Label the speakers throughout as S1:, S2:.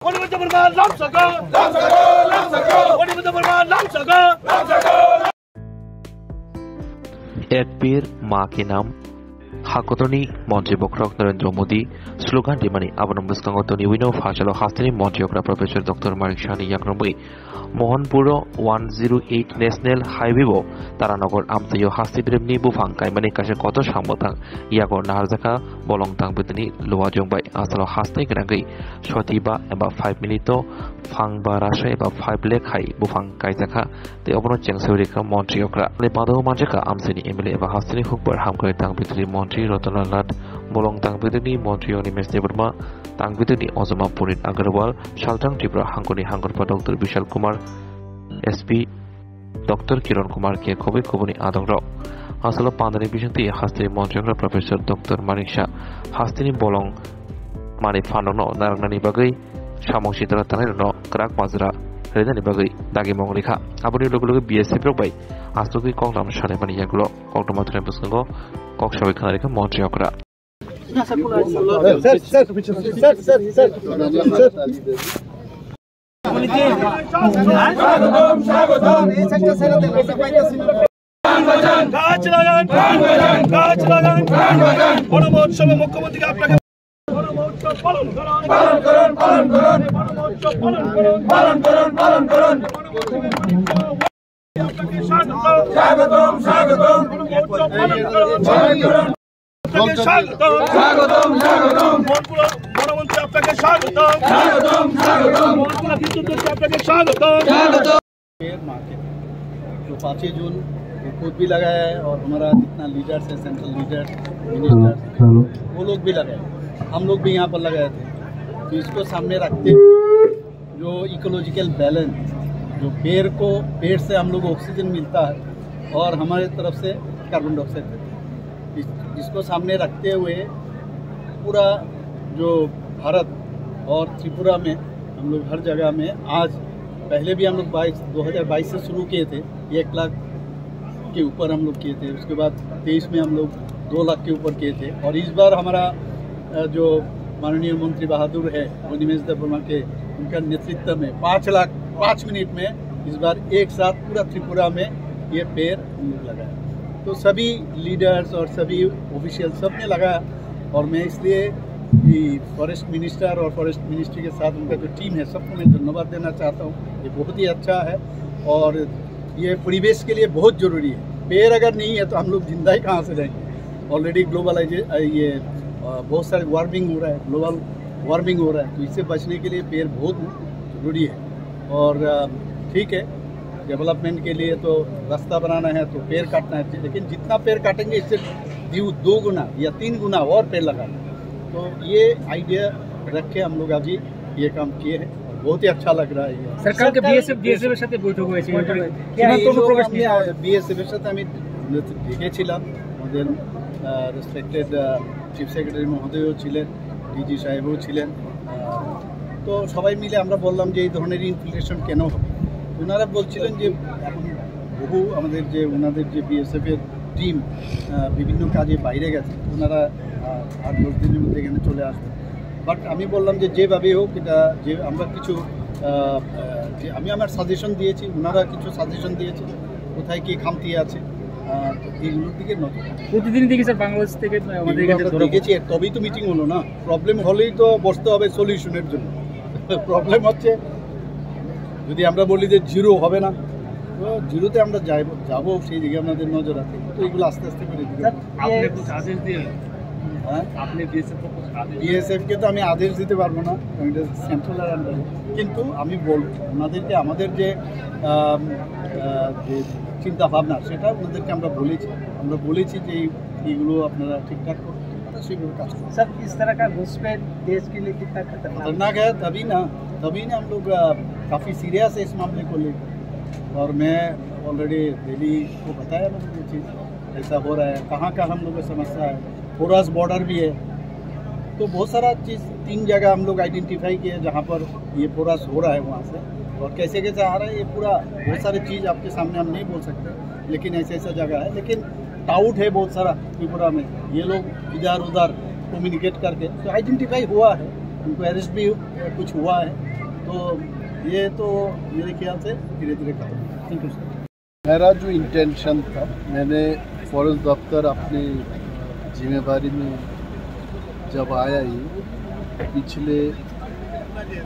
S1: एक पीर माँ के नाम हाकोतनी मंत्री बक्रक नरेंद्र मोदी स्लोगान दिमानी आबन मुस्कांगतनी विनो फाशलो हास्तिनी मंत्रियों प्रोफेसर डॉक्टर मारिक शानी याकरमुई मोहनपुर 108 नेशनल हाईवे तारानगर आमसायो हास्ति बिरेमनी बुफां कायमानी कासे कत सामबतां यागो नारजाका बलंतां बिदनी लोवा जोंबाय आसालो हास्ति गोनांगै सतिबा एबा 5 मिनिट फांबा राशा एबा 5 लेख हाई बुफां कायजाखा ते अबनो चेंगसौरिका मंत्रियों ले बादो मानजाका आमसानि एमएलए एबा हास्तिनि हुकबर हामखै तां बिदनि मंत्री रतनलाल नाथ बलं तां बिदनि मंत्री अनिमेश देबबर्मा तां बिदनि अजमा पुरित Agarwal सालथां Tripura हांखनि हांगरपा doctor Vishal Kumar SP doctor Kiran Kumar के खबि खबनि आदंग्र आसलो पांदानि बिजंति हास्तिनि मंत्रियों प्रोफेसर डॉक्टर मानिक शाह हास्तिनि बलं मानि फाननो नारंनानि बागै सामं सितरा तानायनो क्राक बाजरा रेदानि बागै दागे मंगलिखा आबनि लोगो बीएसएफ रबाय आसुगै कलम सालेमानि यागुलो कलम थ्रेम बसंगो कक सबाय खानारिखा मंत्रियों मुख्यमंत्री
S2: जो 5 जून खुद भी लगाया है और हमारा जितना लीडर्स है सेंट्रल लीडर्स मिनिस्टर्स वो लोग भी लगाए, हम लोग भी यहाँ पर लगाए थे। तो इसको सामने रखते जो इकोलॉजिकल बैलेंस जो पेड़ से हम लोग ऑक्सीजन मिलता है और हमारे तरफ से कार्बन डाइऑक्साइड देते हैं, इसको सामने रखते हुए पूरा जो भारत और त्रिपुरा में हम लोग हर जगह में आज पहले भी हम लोग 2022 से शुरू किए थे 1 लाख के ऊपर हम लोग किए थे, उसके बाद 23 में हम लोग 2 लाख के ऊपर किए थे और इस बार हमारा जो माननीय मंत्री बहादुर है अनिमेश देबबर्मा के उनका नेतृत्व में 5 लाख 5 मिनट में इस बार एक साथ पूरा त्रिपुरा में ये पेड़ हम लोग लगाया। तो सभी लीडर्स और सभी ऑफिशियल सब ने लगाया और मैं इसलिए फॉरेस्ट मिनिस्टर और फॉरेस्ट मिनिस्ट्री के साथ उनका जो टीम है सबको मैं धन्यवाद देना चाहता हूँ। ये बहुत ही अच्छा है और ये परिवेश के लिए बहुत ज़रूरी है। पेड़ अगर नहीं है तो हम लोग जिंदा ही कहाँ से रहेंगे। ऑलरेडी ये बहुत सारे वार्मिंग हो रहा है, ग्लोबल वार्मिंग हो रहा है, तो इससे बचने के लिए पेड़ बहुत ज़रूरी है। और ठीक है, डेवलपमेंट के लिए तो रास्ता बनाना है तो पेड़ काटना है, लेकिन जितना पेड़ काटेंगे इससे 2 गुना या 3 गुना और पेड़ लगाना। तो ये आइडिया रख के हम लोग अभी ये काम किए हैं और बहुत ही अच्छा लग रहा है।
S3: सरकार के बीएसएफ এর সাথে বৈঠক হয়েছে
S2: বিএসএফ এর সাথে আমি দেখেছিলাম, আমাদের রেসপেক্টেড চিফ সেক্রেটারি মহোদয়ও ছিলেন, ডিজি সাহেবও ছিলেন। তো সবাই মিলে আমরা বললাম যে এই ধরনের ইনফিলট্রেশন কেন হবে। ওনারা বলছিলেন যে এখন বহু আমাদের যে ওনাদের যে বিএসএফের টিম বিভিন্ন কাজে বাইরে গেছে, ওনারা 8-10 দিনের মধ্যে এখানে চলে আসবেন। বাট আমি বললাম যে যেভাবে হোক এটা যে আমরা কিছু আমি আমার সাজেশন দিয়েছি, ওনারা কিছু সাজেশন দিয়েছে কোথায় কী খামতি আছে, এইগুলোর দিকে নজর
S3: প্রতিদিন দেখি স্যার বাংলাদেশ থেকে আমাদের কাছে
S2: দেখেছি। তবেই তো মিটিং হলো না, প্রবলেম হলেই তো বসতে হবে সলিউশনের জন্য। প্রবলেম হচ্ছে যদি আমরা বলি যে জিরো হবে না, তো জিরোতে আমরা যাবো সেই দিকে আমাদের নজর আছে। তো এগুলো আস্তে আস্তে করে বিএসএফকে তো আমি আদেশ দিতে পারবো না, এটা সেন্ট্রালের আন্ডারে। কিন্তু আমি বলবো ওনাদেরকে আমাদের যে চিন্তা ভাবনা সেটা ওনাদেরকে আমরা বলেছি যে এইগুলো আপনারা ঠিকঠাক করুন, সেগুলো কাজ করুন।
S3: सर इस तरह का घुसपैठ देश के लिए कितना
S2: खतरनाक है, तभी ना हम लोग काफ़ी सीरियस है इस मामले को लेकर। और मैं ऑलरेडी दिल्ली को बताया मैंने ये चीज़ ऐसा हो रहा है, कहाँ हम लोग को समस्या है। पोरस बॉर्डर भी है, तो बहुत सारा चीज़ 3 जगह हम लोग आइडेंटिफाई किए जहाँ पर ये पोरस हो रहा है वहाँ से, और कैसे आ रहा है ये पूरा बहुत सारी चीज़ आपके सामने हम नहीं बोल सकते, लेकिन ऐसा जगह है। लेकिन टाउट है बहुत सारा त्रिपुरा में, ये लोग इधर उधर कम्युनिकेट करके तो आइडेंटिफाई हुआ है उनको अरेस्ट भी कुछ हुआ है, तो ये तो मेरे ख्याल से धीरे धीरे खत्म। Thank you sir. मेरा जो इंटेंशन था, मैंने फॉरेस्ट दफ्तर अपनी जिम्मेदारी में जब आया ही पिछले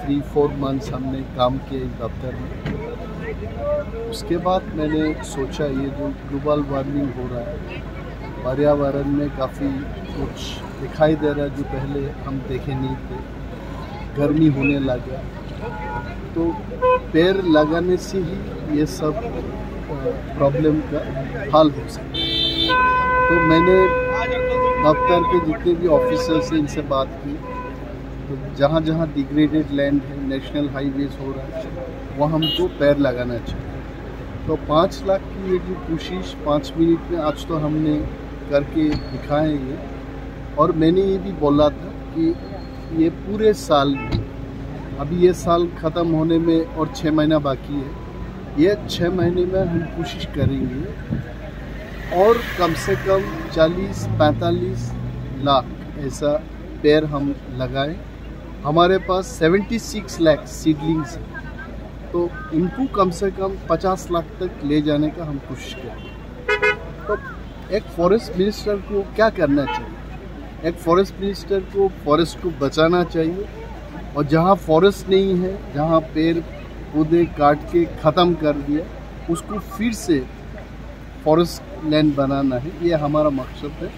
S2: 3-4 मंथ्स हमने काम किया इस दफ्तर में। उसके बाद मैंने सोचा ये जो ग्लोबल वार्मिंग हो रहा है, पर्यावरण में काफ़ी कुछ दिखाई दे रहा है जो पहले हम देखे नहीं थे, गर्मी होने लगा, तो पेड़ लगाने से ही ये सब प्रॉब्लम का हल हो सकता है। तो मैंने दफ्तर के जितने भी ऑफिसर से इनसे बात की, तो जहाँ जहाँ डिग्रेडेड लैंड है, नेशनल हाईवेज हो रहा है, वहाँ हमको पेड़ लगाना चाहिए। तो 5 लाख की ये जो कोशिश 5 मिनट में आज तो हमने करके दिखाए ये, और मैंने ये भी बोला था कि ये पूरे साल में, अभी ये साल ख़त्म होने में और 6 महीना बाकी है, ये 6 महीने में हम कोशिश करेंगे और कम से कम 40-45 लाख ऐसा पेड़ हम लगाएं। हमारे पास 76 लाख सीडलिंग्स हैं, तो इनको कम से कम 50 लाख तक ले जाने का हम कोशिश करें। तो एक फॉरेस्ट मिनिस्टर को क्या करना चाहिए? एक फॉरेस्ट मिनिस्टर को फॉरेस्ट को बचाना चाहिए, और जहाँ फॉरेस्ट नहीं है, जहाँ पेड़ पौधे काट के ख़त्म कर दिया, उसको फिर से फॉरेस्ट लैंड बनाना है। ये हमारा मकसद है,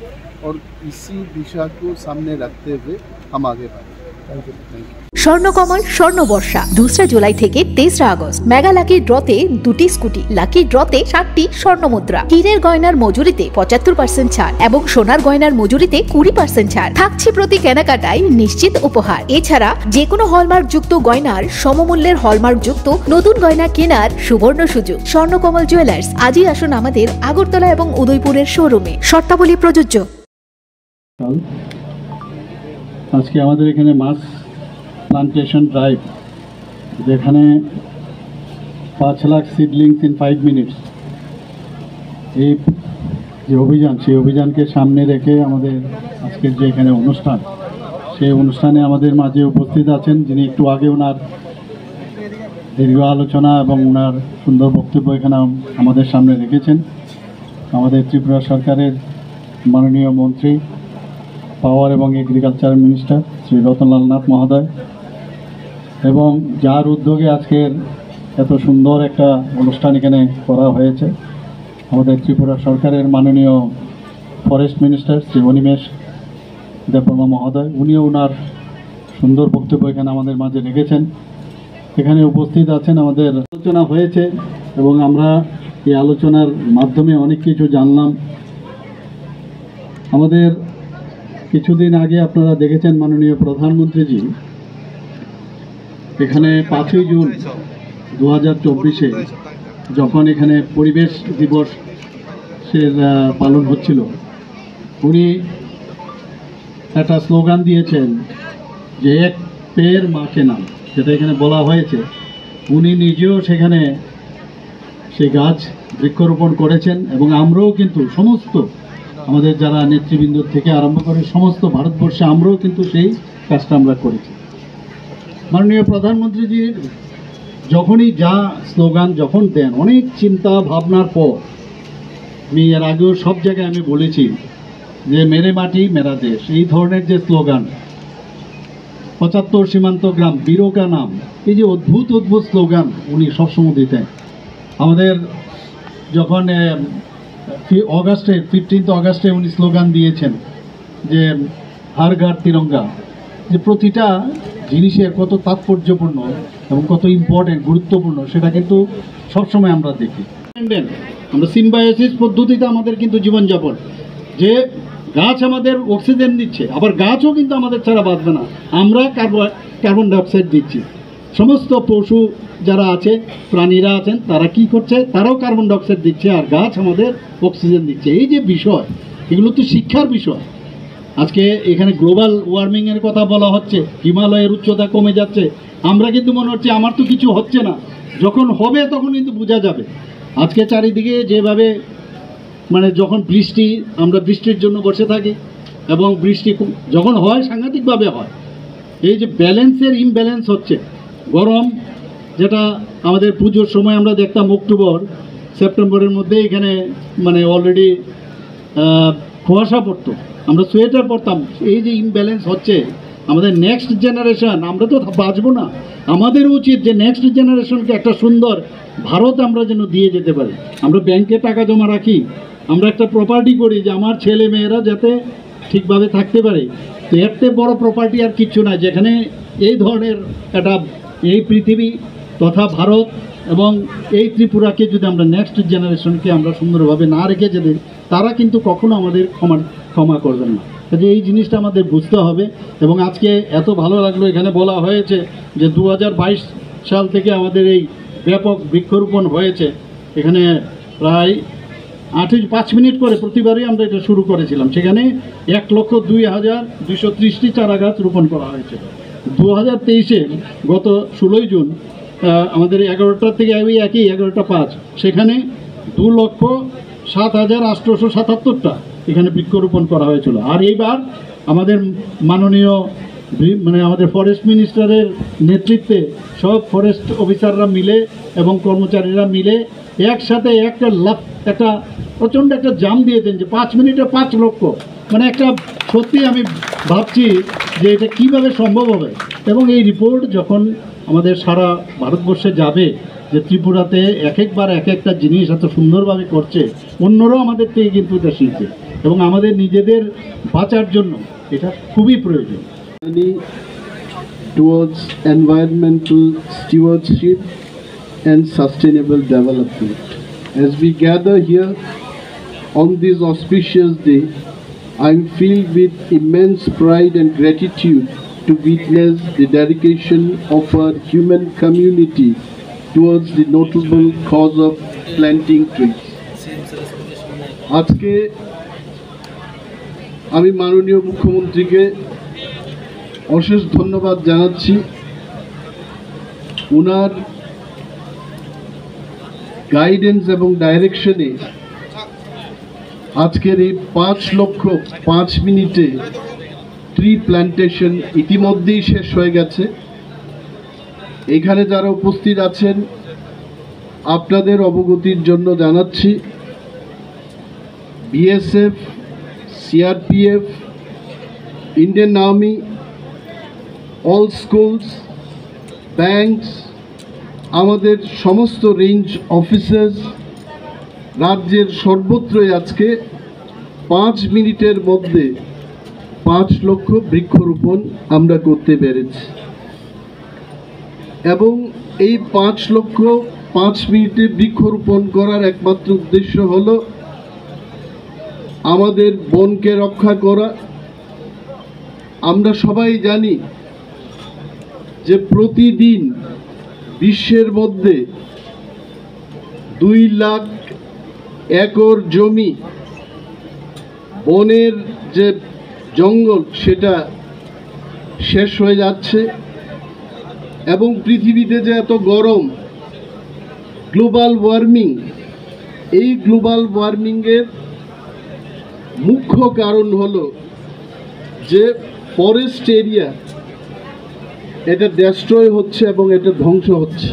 S2: और इसी दिशा को सामने रखते हुए हम आगे बढ़ें। Thank you.
S4: স্বর্ণকমল স্বর্ণবর্ষা 2 জুলাই থেকে 23 আগস্ট মেগা লাকি ড্রতে 2টি স্কুটি, লাকি ড্রতে 60টি স্বর্ণমুদ্রা, হীরের গয়নার মজুরিতে 75% ছাড় এবং সোনার গয়নার মজুরিতে 20% ছাড় থাকছে প্রতি কেনাকাটায় নিশ্চিত উপহার। এছাড়া যে কোনো হলমার্ক যুক্ত গয়নার সমমূল্যের হলমার্ক যুক্ত নতুন গয়না কেনার সুবর্ণ সুযোগ। স্বর্ণকমল জুয়েলার্স, আজই আসুন আমাদের আগরতলা এবং উদয়পুরের শোরুমে। শর্তাবলী প্রযোজ্য।
S5: আজকে আমাদের এখানে মাস প্লান্টেশন ড্রাইভ, যেখানে 5 লাখ সিডলিংস ইন 5 মিনিটস, এই যে অভিযান, সেই অভিযানকে সামনে রেখে আমাদের আজকের যে এখানে অনুষ্ঠান, সেই অনুষ্ঠানে আমাদের মাঝে উপস্থিত আছেন যিনি একটু আগে ওনার দীর্ঘ আলোচনা এবং ওনার সুন্দর বক্তব্য এখানে আমাদের সামনে রেখেছেন। আমাদের ত্রিপুরা সরকারের মাননীয় মন্ত্রী, পাওয়ার এবং এগ্রিকালচার মিনিস্টার শ্রী রতনলাল নাথ মহোদয়, এবং যার উদ্যোগে আজকের এত সুন্দর একটা অনুষ্ঠান এখানে করা হয়েছে, আমাদের ত্রিপুরা সরকারের মাননীয় ফরেস্ট মিনিস্টার শ্রী অনিমেষ দেববর্মা মহোদয়, উনিও ওনার সুন্দর বক্তব্য এখানে আমাদের মাঝে রেখেছেন। এখানে উপস্থিত আছেন, আমাদের আলোচনা হয়েছে এবং আমরা এই আলোচনার মাধ্যমে অনেক কিছু জানলাম। আমাদের কিছুদিন আগে আপনারা দেখেছেন মাননীয় প্রধানমন্ত্রীজি এখানে 5ই জুন 2024-এ যখন এখানে পরিবেশ দিবসের পালন হচ্ছিল, উনি একটা স্লোগান দিয়েছেন যে এক পেড় মা কে নাম, যেটা এখানে বলা হয়েছে। উনি নিজেও সেখানে সেই গাছ বৃক্ষরোপণ করেছেন, এবং আমরাও কিন্তু সমস্ত আমাদের যারা নেতৃবৃন্দ থেকে আরম্ভ করে সমস্ত ভারতবর্ষে আমরাও কিন্তু সেই কাজটা আমরা করেছি। মাননীয় প্রধানমন্ত্রীজি যখনই যা স্লোগান যখন দেন, অনেক চিন্তা ভাবনার পর, আমি এর আগেও সব জায়গায় আমি বলেছি যে মেরে মাটি মেরা দেশ, এই ধরনের যে স্লোগান, 75 সীমান্ত গ্রাম বীরো কা নাম, এই যে অদ্ভুত অদ্ভুত স্লোগান উনি সবসময় দিতেন। আমাদের যখন অগাস্টে 15 অগাস্টে উনি স্লোগান দিয়েছেন যে হার ঘর তিরঙ্গা, যে প্রতিটা জিনিসের কত তাৎপর্যপূর্ণ এবং কত ইম্পর্টেন্ট, গুরুত্বপূর্ণ, সেটা কিন্তু সবসময় আমরা দেখি। আমরা সিম্বায়োসিস পদ্ধতিতে আমাদের কিন্তু জীবনযাপন, যে গাছ আমাদের অক্সিজেন দিচ্ছে, আবার গাছও কিন্তু আমাদের ছাড়া বাঁচবে না, আমরা কার্বন ডাইঅক্সাইড দিচ্ছি। সমস্ত পশু যারা আছে, প্রাণীরা আছেন, তারা কি করছে? তারাও কার্বন ডাইঅক্সাইড দিচ্ছে, আর গাছ আমাদের অক্সিজেন দিচ্ছে। এই যে বিষয়, এগুলো তো শিক্ষার বিষয়। আজকে এখানে গ্লোবাল ওয়ার্মিংয়ের কথা বলা হচ্ছে, হিমালয়ের উচ্চতা কমে যাচ্ছে, আমরা কিন্তু মনে হচ্ছে আমার তো কিছু হচ্ছে না, যখন হবে তখন কিন্তু বোঝা যাবে। আজকে চারিদিকে যেভাবে মানে যখন বৃষ্টি, আমরা বৃষ্টির জন্য বসে থাকি, এবং বৃষ্টি যখন হয় সাংঘাতিকভাবে হয়, এই যে ব্যালেন্সের ইমব্যালেন্স হচ্ছে, গরম যেটা আমাদের পুজোর সময় আমরা দেখতাম অক্টোবর সেপ্টেম্বরের মধ্যে এখানে মানে অলরেডি কুয়াশা পড়তো, আমরা সোয়েটার পরতাম। এই যে ইমব্যালেন্স হচ্ছে, আমাদের নেক্সট জেনারেশন, আমরা তো বাঁচবো না, আমাদের উচিত যে নেক্সট জেনারেশনকে একটা সুন্দর ভারত আমরা যেন দিয়ে যেতে পারি। আমরা ব্যাংকে টাকা জমা রাখি, আমরা একটা প্রপার্টি করি যে আমার ছেলে মেয়েরা যাতে ঠিকভাবে থাকতে পারে। তো এর থেকে বড় প্রপার্টি আর কিচ্ছু না, যেখানে এই ধরনের একটা এই পৃথিবী তথা ভারত এবং এই ত্রিপুরাকে যদি আমরা নেক্সট জেনারেশনকে আমরা সুন্দরভাবে না রেখে যেতে, তারা কিন্তু কখনো আমাদের ক্ষমা করবেন না। কাজে এই জিনিসটা আমাদের বুঝতে হবে। এবং আজকে এত ভালো লাগলো, এখানে বলা হয়েছে যে 2022 সাল থেকে আমাদের এই ব্যাপক বৃক্ষরোপণ হয়েছে। এখানে প্রায় 5 মিনিট করে প্রতিবারই আমরা এটা শুরু করেছিলাম। সেখানে 1,02,230টি চারা গাছ রোপণ করা হয়েছে। 2023-এ গত 16 জুন আমাদের 11টা থেকে ওই একই 11টা 5 সেখানে 2,07,877টা এখানে বৃক্ষরোপণ করা হয়েছিল। আর এইবার আমাদের মাননীয় আমাদের ফরেস্ট মিনিস্টারের নেতৃত্বে সব ফরেস্ট অফিসাররা মিলে এবং কর্মচারীরা মিলে একসাথে একটা প্রচণ্ড একটা জাম দিয়েছেন যে 5 মিনিটে 5 লক্ষ, মানে একটা সত্যি আমি ভাবছি যে এটা কিভাবে সম্ভব হবে। এবং এই রিপোর্ট যখন আমাদের সারা ভারতবর্ষে যাবে যে ত্রিপুরাতে একবার একটা জিনিস এত সুন্দরভাবে করছে, অন্যরাও আমাদের থেকে কিন্তু এটা শিখবে এবং আমাদের নিজেদের বাঁচার জন্য এটা খুবই প্রয়োজন।
S6: Towards environmental stewardship and sustainable development. As we gather here on this auspicious day, I am filled with immense pride and gratitude to witness the dedication of our human community towards the notable cause of planting trees. আজকে আমি মাননীয় মুখ্যমন্ত্রীকে অশেষ ধন্যবাদ জানাচ্ছি। ওনার guidance এবং ডাইরেকশনে আজকের এই 5 লক্ষ 5 মিনিটে ট্রি প্ল্যান্টেশন ইতিমধ্যেই শেষ হয়ে গেছে। এখানে যারা উপস্থিত আছেন আপনাদের অবগতির জন্য জানাচ্ছি, BSF, CRPF, Indian army, all schools, banks, আমাদের সমস্ত রেঞ্জ অফিসার্স, রাজ্যের সর্বত্রই আজকে 5 মিনিটের মধ্যে 5 লক্ষ বৃক্ষরোপণ আমরা করতে পেরেছি। এবং এই 5 লক্ষ 5 মিনিটে বৃক্ষরোপণ করার একমাত্র উদ্দেশ্য হলো আমাদের বনকে রক্ষা করা। আমরা সবাই জানি যে প্রতিদিন বিশ্বের মধ্যে 2 লাখ একর জমি বনের যে জঙ্গল সেটা শেষ হয়ে যাচ্ছে। এবং পৃথিবীতে যে এত গরম, গ্লোবাল ওয়ার্মিং, এই গ্লোবাল ওয়ার্মিংয়ের মুখ্য কারণ হলো যে ফরেস্ট এরিয়া এটা ডেস্ট্রয় হচ্ছে এবং এটা ধ্বংস হচ্ছে।